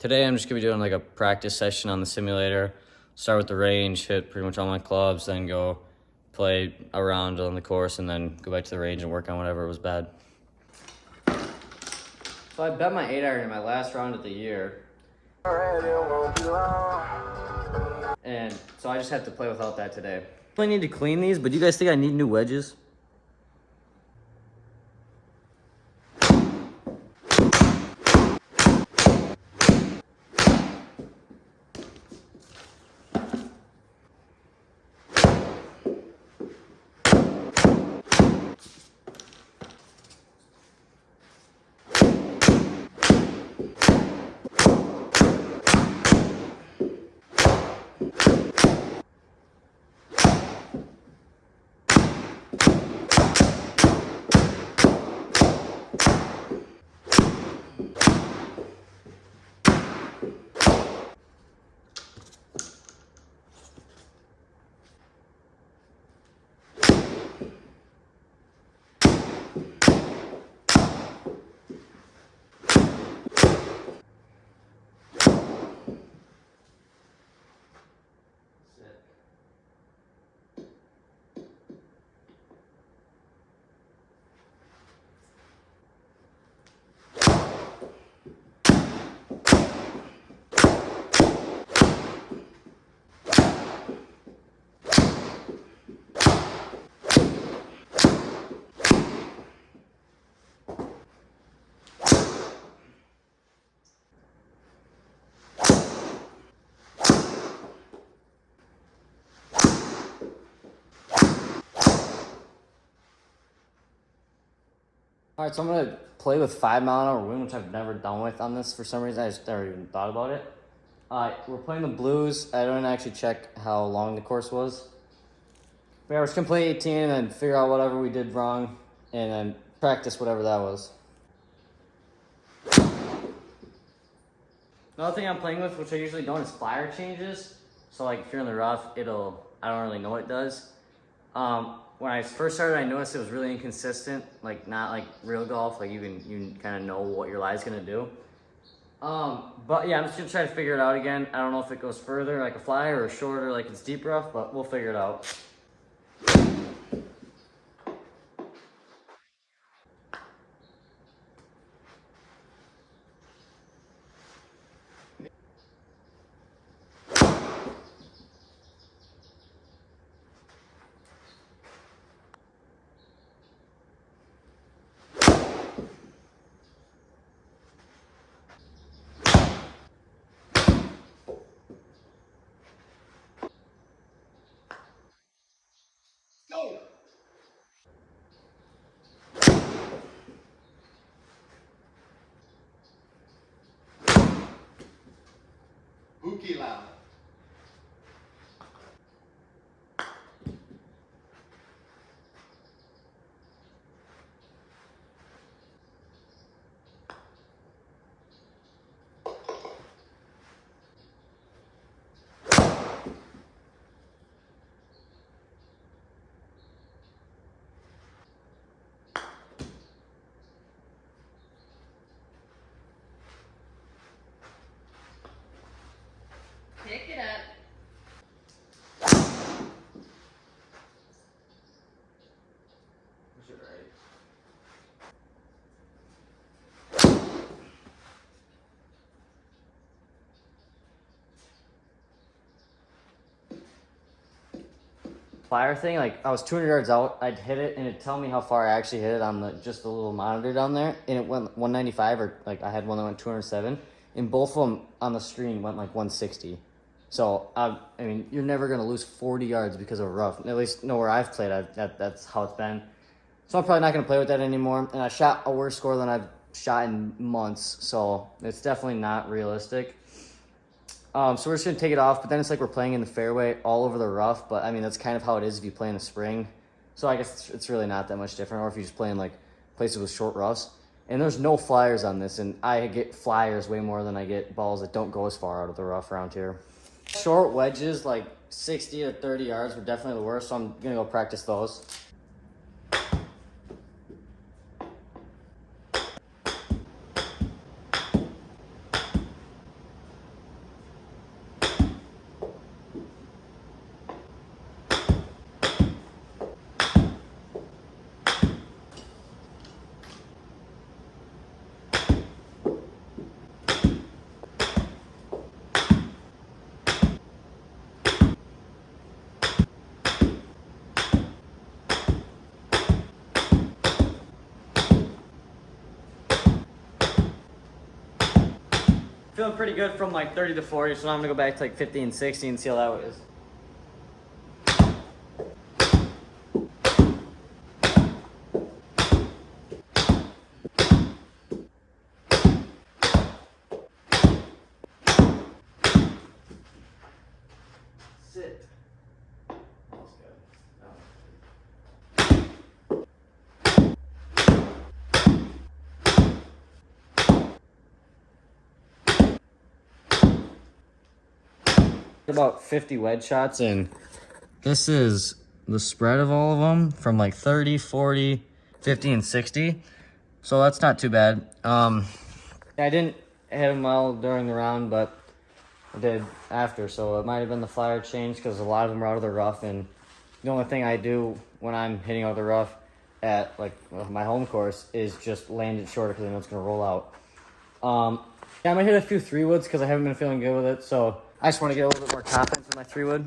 Today I'm just gonna be doing like a practice session on the simulator. Start with the range, hit pretty much all my clubs, then go play a round on the course, and then go back to the range and work on whatever was bad. So I bet my 8-iron in my last round of the year. And so I just have to play without that today. I need to clean these, but do you guys think I need new wedges? All right, so I'm gonna play with 5-mile-an-hour wind, which I've never done with on this for some reason. I just never even thought about it. We're playing the blues. I don't actually check how long the course was. Yeah, we're just gonna play 18 and then figure out whatever we did wrong and then practice whatever that was. Another thing I'm playing with, which I usually don't, is flyer changes. So like if you're in the rough, I don't really know what it does. When I first started, I noticed it was really inconsistent, like not like real golf, like you kind of know what your lie is gonna do. But yeah, I'm just gonna try to figure it out again. I don't know if it goes further like a flyer or shorter like it's deep rough, but we'll figure it out. Go! Hookie loud. Pick it up. Flyer thing, like I was 200 yards out, I'd hit it and it'd tell me how far I actually hit it on just the little monitor down there, and it went 195, or like I had one that went 207, and both of them on the screen went like 160. So I mean, you're never gonna lose 40 yards because of rough. At least nowhere I've played, that's how it's been. So I'm probably not gonna play with that anymore. And I shot a worse score than I've shot in months, so it's definitely not realistic. So we're just gonna take it off, but then it's like we're playing in the fairway all over the rough. But I mean, that's kind of how it is if you play in the spring. So I guess it's really not that much different. Or if you just play in like places with short roughs. And there's no flyers on this, and I get flyers way more than I get balls that don't go as far out of the rough around here. Short wedges, like 60 to 30 yards, were definitely the worst, so I'm gonna go practice those. Feeling pretty good from like 30 to 40, so now I'm gonna go back to like 50 and 60 and see how that is. Sit. Almost good. About 50 wedge shots, and this is the spread of all of them from like 30, 40, 50, and 60. So that's not too bad. I didn't hit them well during the round, but I did after. So it might have been the flyer change because a lot of them are out of the rough. And the only thing I do when I'm hitting out of the rough at like my home course is just land it shorter because I know it's going to roll out. Yeah, I might hit a few 3-woods because I haven't been feeling good with it. So I just want to get a little bit more confidence with my 3-wood.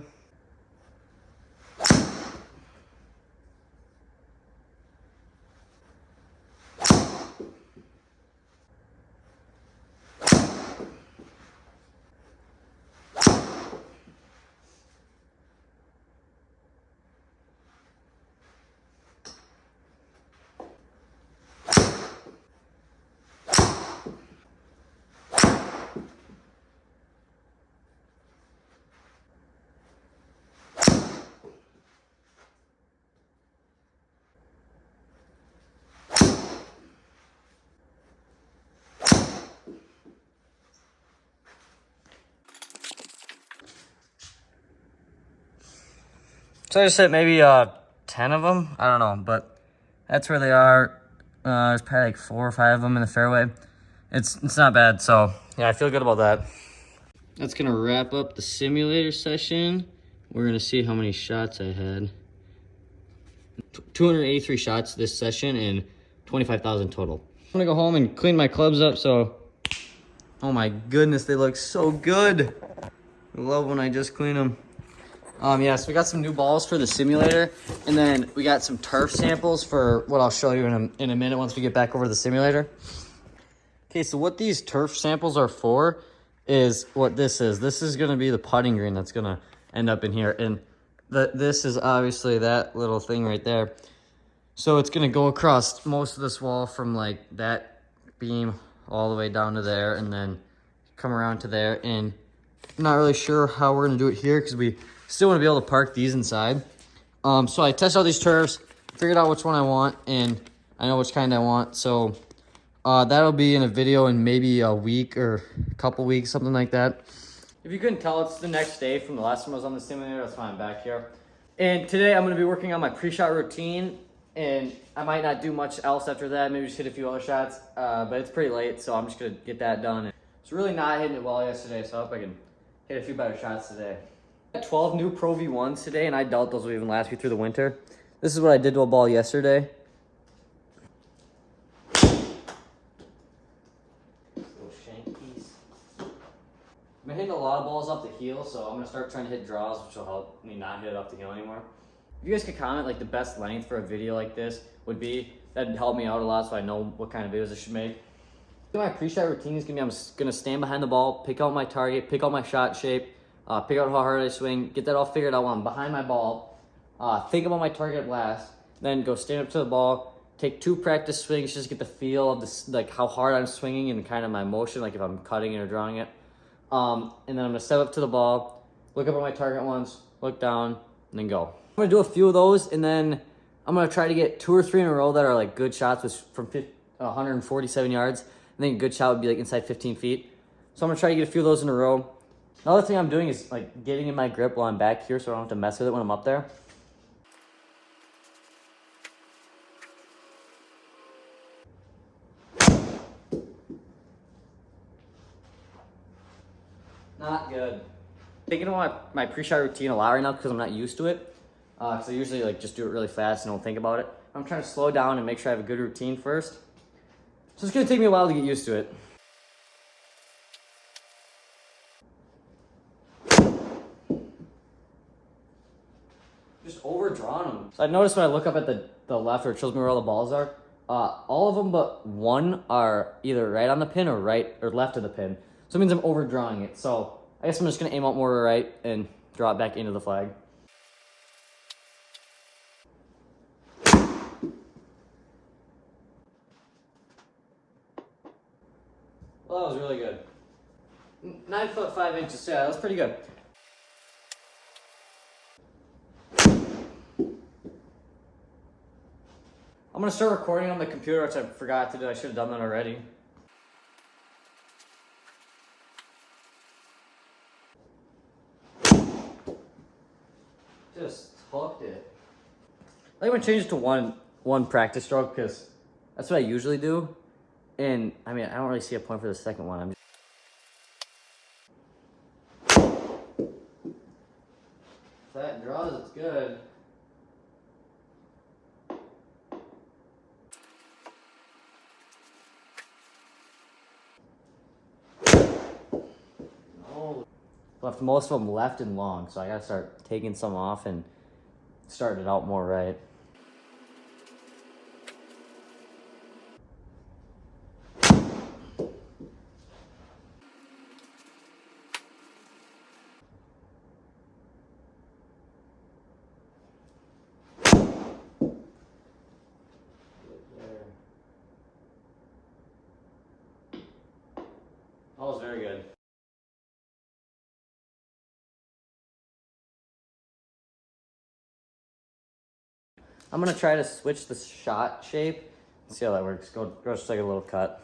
So I just hit maybe 10 of them. I don't know, but that's where they are. There's probably like 4 or 5 of them in the fairway. It's not bad. So yeah, I feel good about that. That's gonna wrap up the simulator session. We're gonna see how many shots I had. 283 shots this session and 25,000 total. I'm gonna go home and clean my clubs up. So, oh my goodness, they look so good. I love when I just clean them. Yeah, so we got some new balls for the simulator, and then we got some turf samples for what I'll show you in a minute once we get back over to the simulator. Okay, so what these turf samples are for is what this is. This is going to be the putting green that's going to end up in here, and this is obviously that little thing right there. So it's going to go across most of this wall from like that beam all the way down to there, and then come around to there, and I'm not really sure how we're going to do it here because we still want to be able to park these inside. So I tested all these turfs, figured out which one I want, and I know which kind I want. So that'll be in a video in maybe a week or a couple weeks, something like that. If you couldn't tell, it's the next day from the last time I was on the simulator. That's why I'm back here. And today I'm going to be working on my pre-shot routine, and I might not do much else after that. Maybe just hit a few other shots, but it's pretty late, so I'm just going to get that done. It's really not hitting it well yesterday, so I hope I can hit a few better shots today. 12 new Pro V1s today, and I doubt those will even last me through the winter. This is what I did to a ball yesterday. Little shank piece. I've been hitting a lot of balls off the heel, so I'm going to start trying to hit draws, which will help me not hit it off the heel anymore. If you guys could comment like the best length for a video like this would be, that'd help me out a lot so I know what kind of videos I should make. My pre-shot routine is going to be, I'm going to stand behind the ball, pick out my target, pick out my shot shape, pick out how hard I swing, get that all figured out while I'm behind my ball, think about my target last, then go stand up to the ball, take 2 practice swings, just get the feel of this, like how hard I'm swinging and kind of my motion, like if I'm cutting it or drawing it. And then I'm going to step up to the ball, look up at my target once, look down, and then go. I'm going to do a few of those, and then I'm going to try to get 2 or 3 in a row that are like good shots with from 147 yards. I think a good shot would be like inside 15 feet. So I'm going to try to get a few of those in a row. Another thing I'm doing is like getting in my grip while I'm back here so I don't have to mess with it when I'm up there. Not good. Thinking about my pre-shot routine a lot right now because I'm not used to it. Because I usually like just do it really fast and don't think about it. I'm trying to slow down and make sure I have a good routine first. So it's going to take me a while to get used to it. Just overdrawn them. So I noticed when I look up at the left where it shows me where all the balls are, all of them but one are either right on the pin or right or left of the pin. So it means I'm overdrawing it. So I guess I'm just gonna aim out more to the right and draw it back into the flag. Well, that was really good. 9 foot 5 inches, yeah, that was pretty good. I'm gonna start recording on the computer, which I forgot to do. I should have done that already. Just hooked it. I think I'm gonna change it to one practice stroke because that's what I usually do. And I mean, I don't really see a point for the second one. If that draws, it's good. No. Left most of them left and long, so I gotta start taking some off and starting it out more right. That was very good. I'm gonna try to switch the shot shape. Let's see how that works. Go just take a little cut.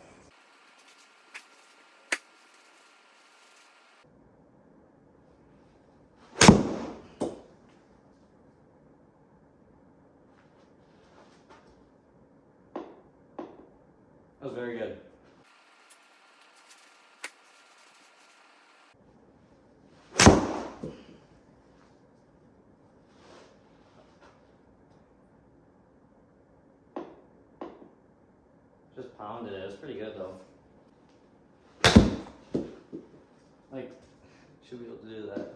That was very good. Just pounded it. It's pretty good though. Like, should be able to do that.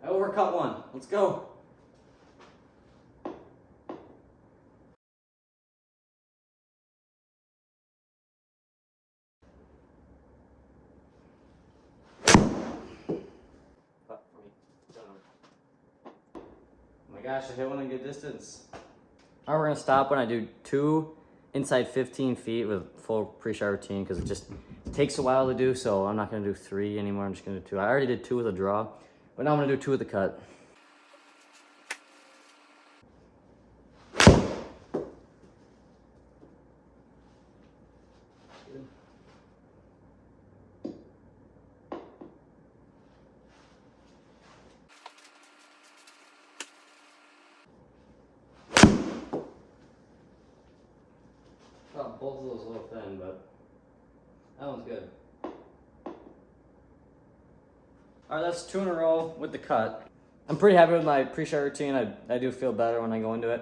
I overcut one. Let's go. Oh my gosh, I hit one in good distance. All right, we're gonna stop when I do 2 inside 15 feet with full pre-shot routine because it just takes a while to do, so I'm not gonna do 3 anymore, I'm just gonna do 2. I already did 2 with a draw, but now I'm gonna do 2 with a cut. Got both of those a little thin, but that one's good. All right, that's 2 in a row with the cut. I'm pretty happy with my pre-shot routine. I do feel better when I go into it.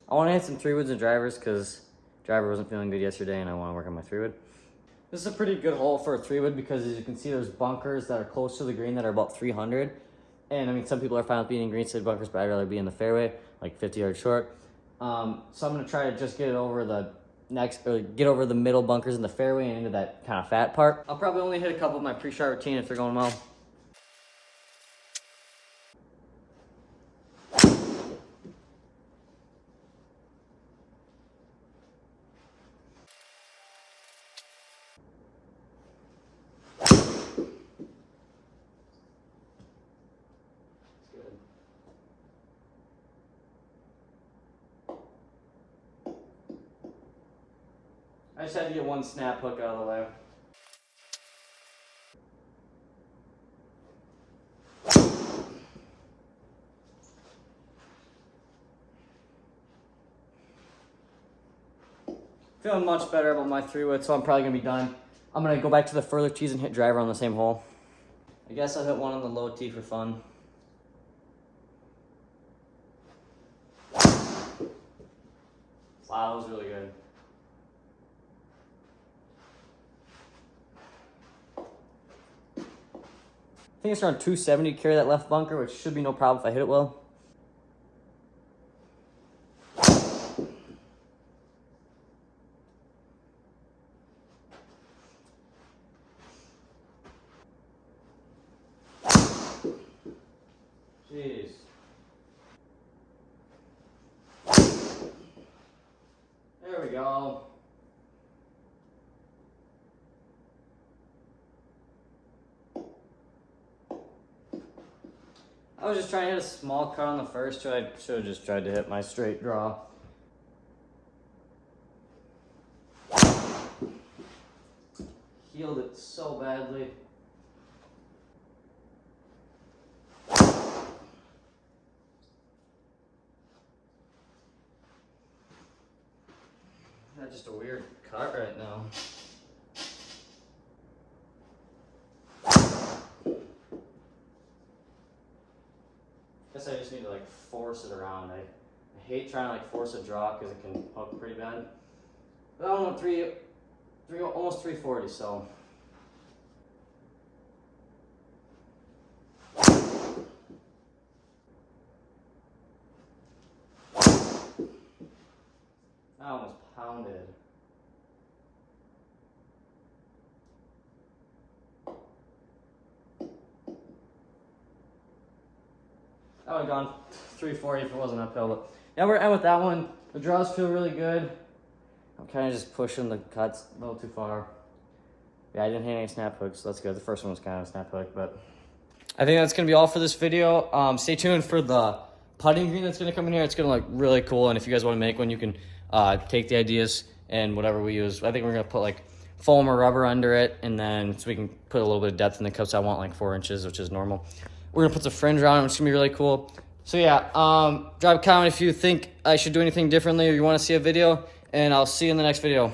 I want to hit some 3-woods and drivers because driver wasn't feeling good yesterday and I want to work on my 3-wood. This is a pretty good hole for a 3-wood because as you can see, there's bunkers that are close to the green that are about 300. And I mean, some people are fine with being in green side bunkers, but I'd rather be in the fairway, like 50 yards short. So I'm going to try to just get it over the get over the middle bunkers in the fairway and into that kind of fat part. I'll probably only hit a couple of my pre-shot routine if they're going well. I just had to get one snap hook out of the way. Feeling much better about my 3-wood, so I'm probably gonna be done. I'm gonna go back to the further tees and hit driver on the same hole. I guess I'll hit one on the low tee for fun. Wow, that was really good. I think it's around 270 to carry that left bunker, which should be no problem if I hit it well. Jeez. There we go. I was just trying to hit a small cut on the first try. I should have just tried to hit my straight draw. Healed it so badly. That's just a weird cut right now. Guess I just need to like force it around. I hate trying to like force a draw because it can hook pretty bad. But I don't know, almost 340, so. I almost pounded. I would have gone 340 if it wasn't uphill, but yeah, we're end with that one. The draws feel really good. I'm kind of just pushing the cuts a little too far. Yeah, I didn't hit any snap hooks, so that's good. The first one was kind of a snap hook, but I think that's gonna be all for this video. Stay tuned for the putting green that's gonna come in here. It's gonna look really cool, and if you guys want to make one, you can take the ideas and whatever we use. I think we're gonna put like foam or rubber under it, and then so we can put a little bit of depth in the cups. I want like 4 inches, which is normal. We're gonna put some fringe around it, which is gonna be really cool. So yeah, drop a comment if you think I should do anything differently or you want to see a video, and I'll see you in the next video.